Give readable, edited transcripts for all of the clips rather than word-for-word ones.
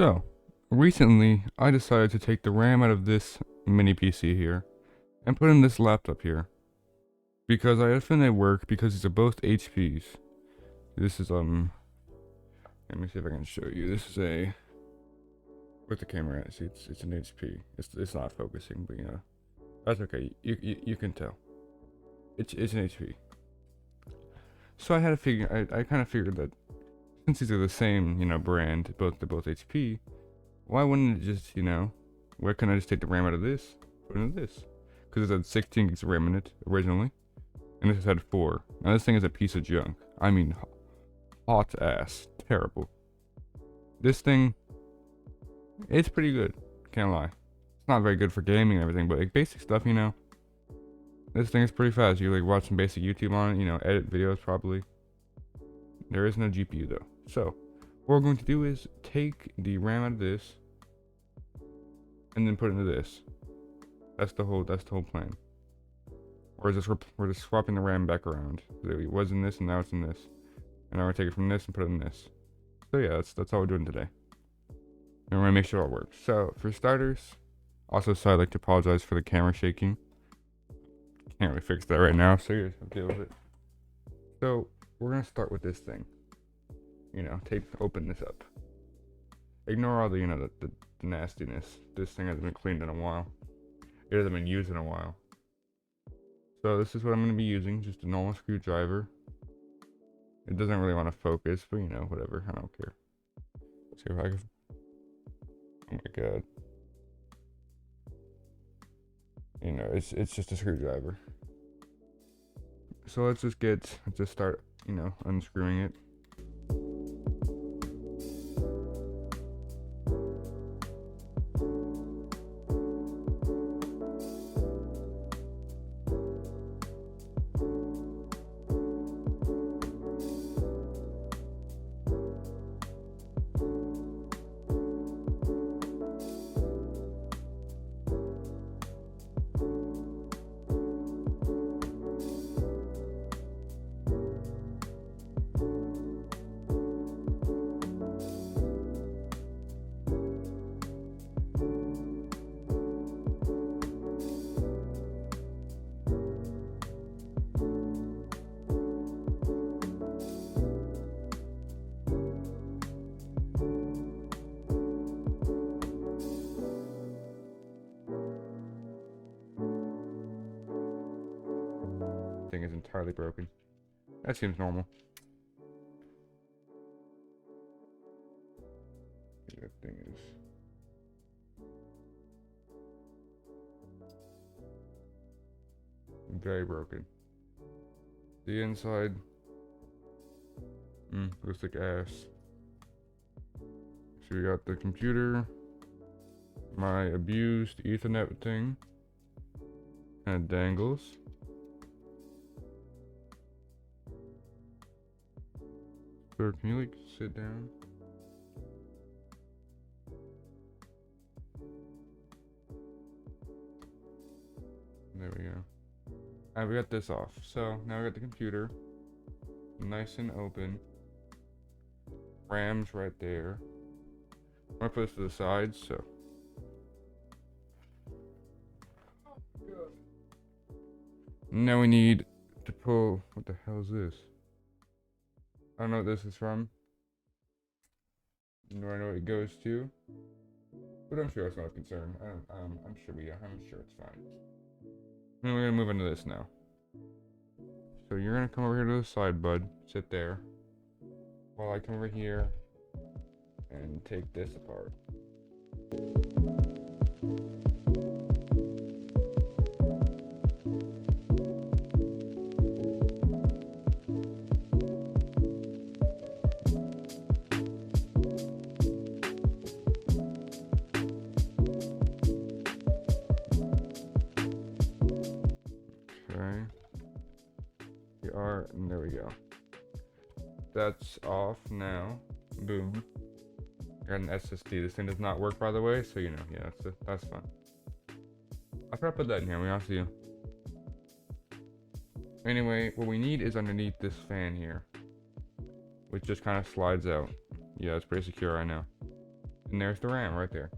So, recently I decided to take the RAM out of this mini PC here and put in this laptop here because I found they work because these are both HPs. This is let me see if I can show you. This is a where's the camera at? See, it's an HP. It's not focusing, but you know that's okay. You can tell. It's an HP. So I had to figure. I kind of figured that since these are the same brand, they're both HP. Why wouldn't it just, why couldn't I just take the RAM out of this, put it into this? Because it had 16 gigs of RAM in it originally, and this had 4. Now this thing is a piece of junk. I mean, hot ass, terrible. This thing, it's pretty good, can't lie. It's not very good for gaming and everything, but like basic stuff, this thing is pretty fast. You like watch some basic YouTube on it, edit videos probably. There is no GPU though. So, what we're going to do is take the RAM out of this, and then put it into this. That's the whole plan. We're just swapping the RAM back around. It was in this and now it's in this. And now we're take it from this and put it in this. So yeah, that's all we're doing today. And we're gonna make sure it all works. So for starters, also I'd like to apologize for the camera shaking. Can't really fix that right now, so you just deal with it. So we're gonna start with this thing. Open this up. Ignore all the the nastiness. This thing hasn't been cleaned in a while. It hasn't been used in a while. So this is what I'm going to be using, just a normal screwdriver. It doesn't really want to focus, but whatever, I don't care. Let's see if I can. Oh my god. It's just a screwdriver. So let's just start, unscrewing it. Thing is entirely broken. That seems normal. That thing is very broken. The inside looks like ass. So we got the computer, my abused Ethernet thing, and dangles. Sir, can you like sit down? There we go. And we got this off. So now we got the computer nice and open. RAM's right there. I'm gonna put this to the side, so. Now we need to pull. What the hell is this? I don't know what this is from. Nor I know what it goes to. But I'm sure it's not a concern. I'm sure it's fine. And we're gonna move into this now. So you're gonna come over here to the side, bud. Sit there. While I come over here and take this apart. And there we go. That's off now. Boom. Got an SSD. This thing does not work, by the way, so yeah, that's fun. I forgot to put that in here. We have to. Anyway, what we need is underneath this fan here, which just kind of slides out. Yeah, it's pretty secure, I know. And there's the RAM right there.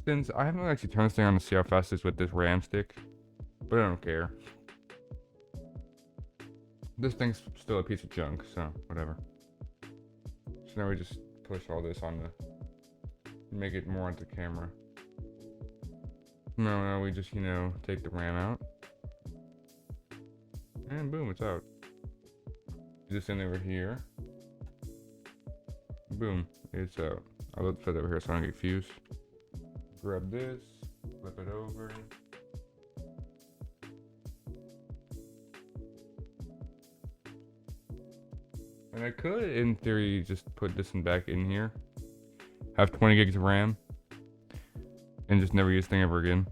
Since I haven't actually turned this thing on to see how fast it is with this RAM stick, but I don't care. This thing's still a piece of junk, so whatever. So now we just push all this on the, make it more onto camera. Now we just, take the RAM out. And boom, it's out. Just in over here. Boom, it's out. I'll put it over here so I don't get fused. Grab this, flip it over. And I could, in theory, just put this one back in here. Have 20 gigs of RAM. And just never use this thing ever again.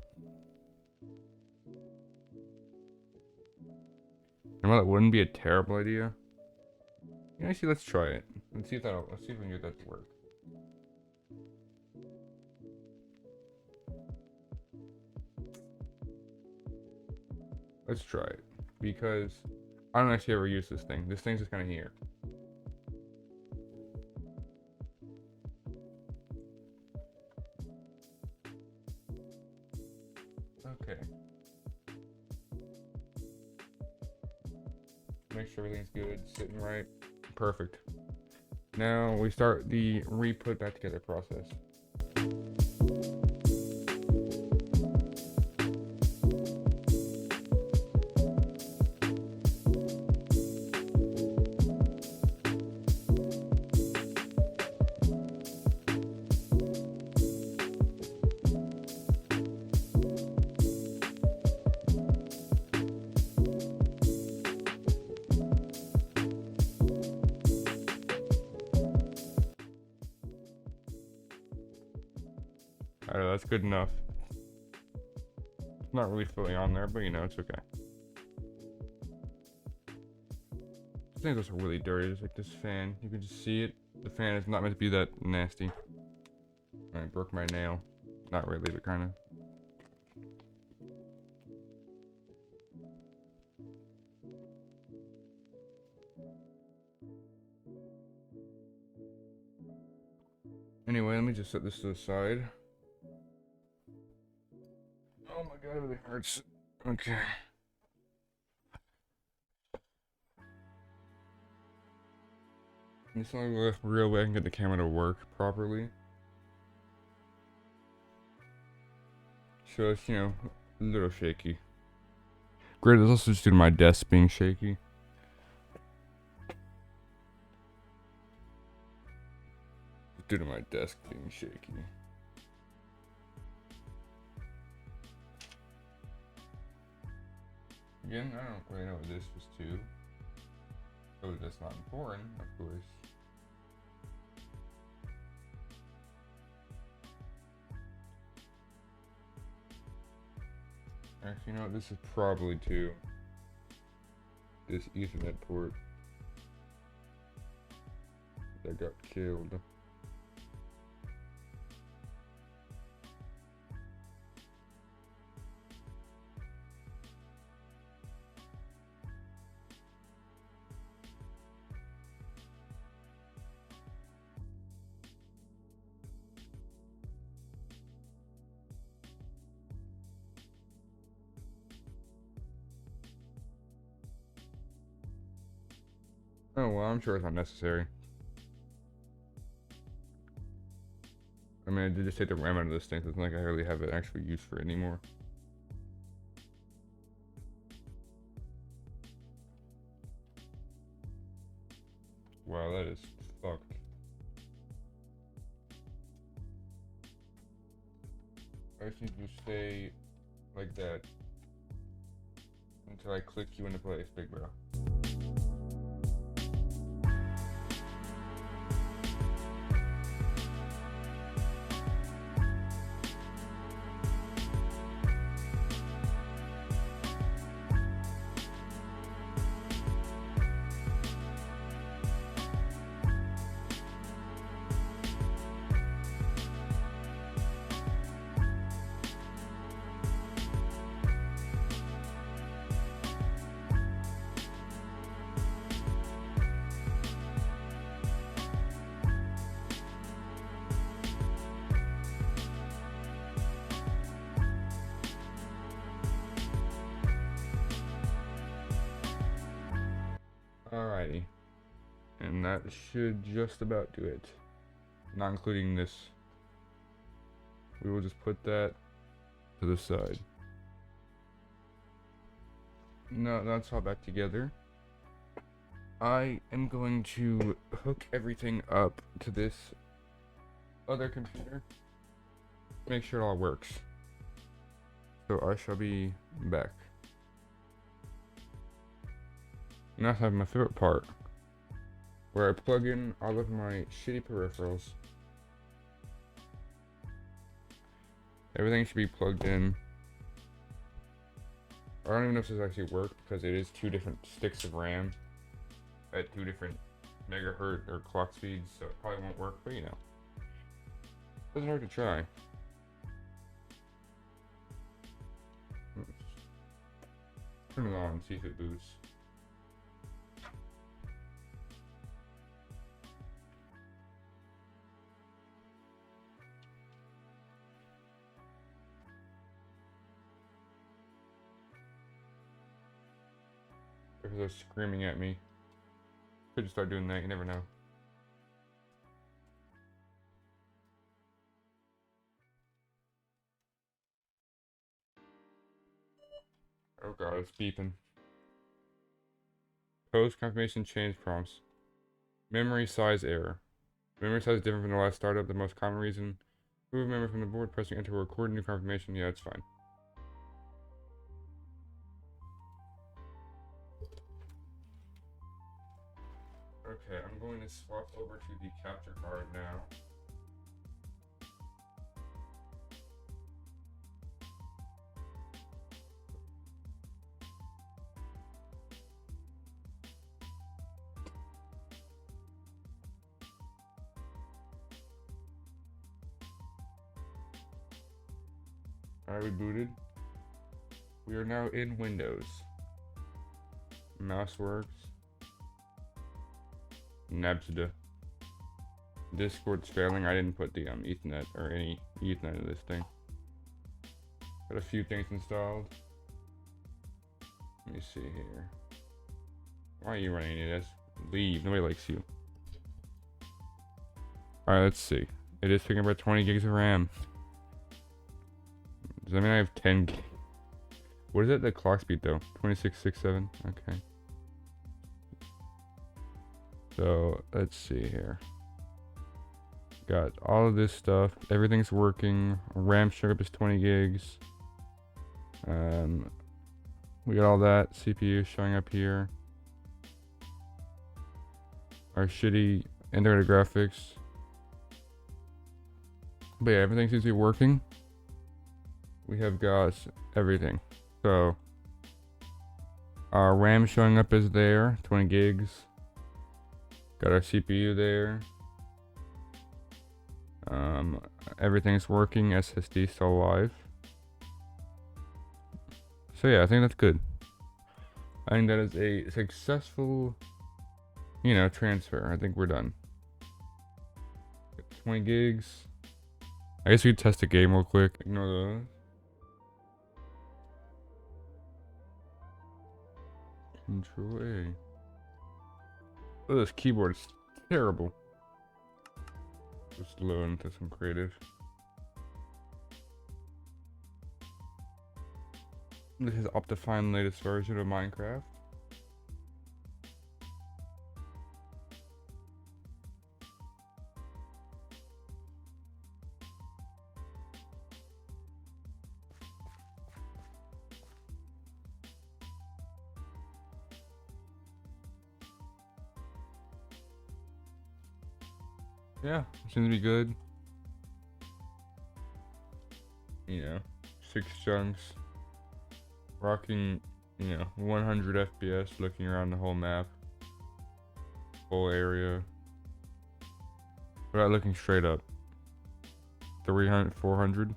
And while that wouldn't be a terrible idea, actually, let's try it. Let's see if we can get that to work. Let's try it, because I don't actually ever use this thing. This thing's just kind of here. Okay. Make sure everything's good, sitting right. Perfect. Now we start the re-put back together process. Alright, that's good enough. It's not really fully on there, but it's okay. This thing's also really dirty, just like this fan. You can just see it. The fan is not meant to be that nasty. I broke my nail. Not really, but kind of. Anyway, let me just set this to the side. Oh my god, everything hurts. Okay. It's the only real way I can get the camera to work properly. So it's, a little shaky. Great, it's also just due to my desk being shaky. Due to my desk being shaky. Again, I don't really know what this was to. Oh, that's not important, of course. Actually, this is probably to this Ethernet port that got killed. Oh well, I'm sure it's not necessary. I mean, I did just take the RAM out of this thing, so it's not like I really have an actual use for it anymore. Wow, that is fucked. I just need to stay like that until I click you into place, big bro. Alrighty. And that should just about do it. Not including this. We will just put that to the side. Now that's all back together. I am going to hook everything up to this other computer. Make sure it all works. So I shall be back. Now I have my favorite part, where I plug in all of my shitty peripherals. Everything should be plugged in. I don't even know if this actually works because it is 2 different sticks of RAM at 2 different megahertz or clock speeds, so it probably won't work, but you know. Doesn't hurt to try. Turn it on, see if it boots. Because they're screaming at me. Could just start doing that, you never know. Oh god, it's beeping. Post confirmation change prompts. Memory size error. Memory size is different from the last startup. The most common reason. Remove memory from the board, pressing enter will record new confirmation. Yeah, it's fine. Okay, I'm going to swap over to the capture card now. Alright, we booted. We are now in Windows. Mouse works. Nabsda. Discord's failing. I didn't put the Ethernet or any Ethernet in this thing. Got a few things installed. Let me see here. Why are you running any of this? Leave. Nobody likes you. Alright, let's see. It is picking up about 20 gigs of RAM. Does that mean I have 10 gigs? What is it? The clock speed though? 2667? Okay. So, let's see here. Got all of this stuff. Everything's working. RAM showing up is 20 gigs. We got all that. CPU showing up here. Our shitty integrated graphics. But yeah, everything seems to be working. We have got everything. So, our RAM showing up is there. 20 gigs. Got our CPU there. Everything's working. SSD still alive. So yeah, I think that's good. I think that is a successful, you know, transfer. I think we're done. 20 gigs. I guess we could test the game real quick. Ignore those. Control A. Oh, this keyboard is terrible. Just load into some creative. This is Optifine latest version of Minecraft. Yeah, seems to be good. You know, 6 chunks. Rocking, you know, 100 FPS, looking around the whole map. Whole area. Without looking straight up. 300, 400,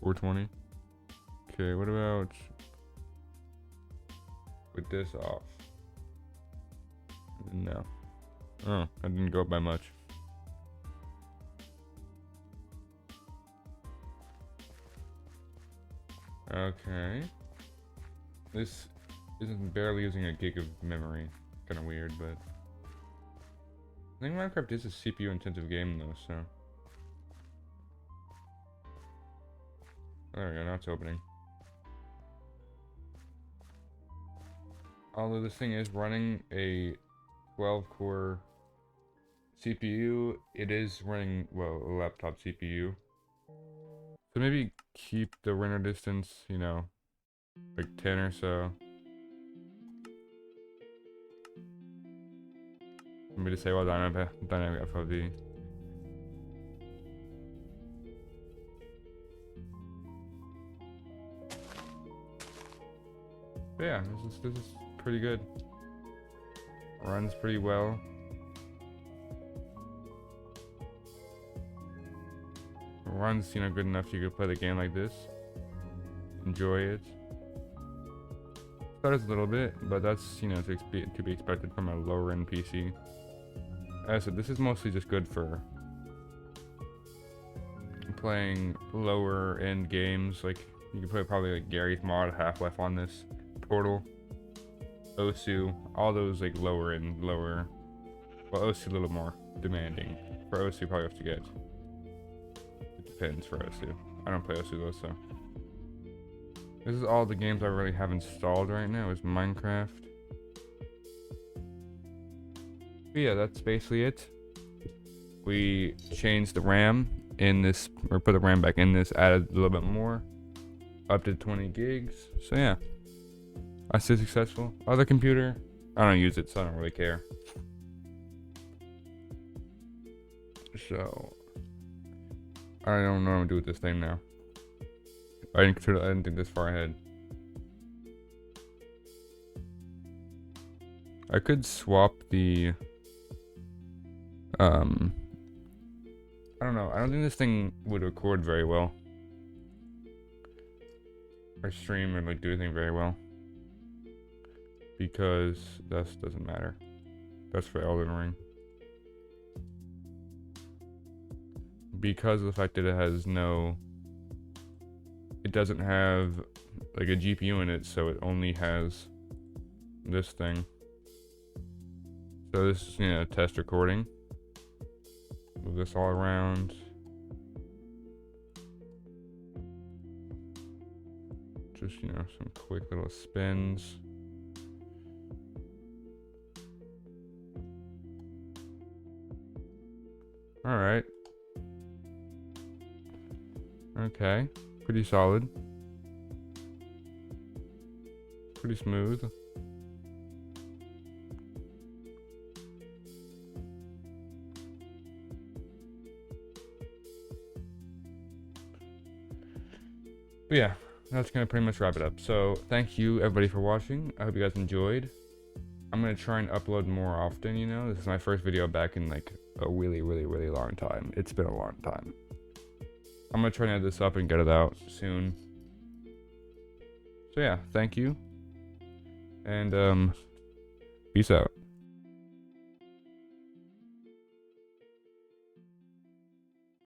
420. Okay, what about with this off? No. Oh, I didn't go up by much. Okay. This isn't barely using a gig of memory. Kind of weird, but I think Minecraft is a CPU intensive game though, so. There we go, now it's opening. Although this thing is running a 12 core CPU, it is running, well, a laptop CPU. So maybe keep the render distance, you know, like 10 or so. Maybe to say, well, dynamic FOV. But yeah, this is pretty good. Runs pretty well. Runs, you know, good enough you could play the game like this. Enjoy it. Stutters a little bit, but that's, you know, to be expected from a lower end PC. As I said, this is mostly just good for playing lower end games. Like, you can play probably like Gary's Mod, Half-Life on this, Portal, Osu, all those like lower end, well, Osu a little more demanding. For Osu, probably have to get. It depends for Osu. I don't play Osu though, so. This is all the games I really have installed right now is Minecraft. But yeah, that's basically it. We changed the RAM in this, or put the RAM back in this, added a little bit more, up to 20 gigs. So yeah, I say successful. Other computer, I don't use it, so I don't really care. So I don't know what to do with this thing now. I didn't think this far ahead. I could swap the I don't know. I don't think this thing would record very well. Or stream or like do anything very well. Because that doesn't matter. That's for Elden Ring. Because of the fact that it doesn't have like a GPU in it, so it only has this thing. So this is, you know, test recording. Move this all around. Just, you know, some quick little spins. All right. Okay. Pretty solid. Pretty smooth. But yeah, that's gonna pretty much wrap it up. So thank you everybody for watching. I hope you guys enjoyed. I'm gonna try and upload more often, you know. This is my first video back in like a really long time. It's been a long time. I'm gonna try and add this up and get it out soon. So yeah, thank you. And peace out.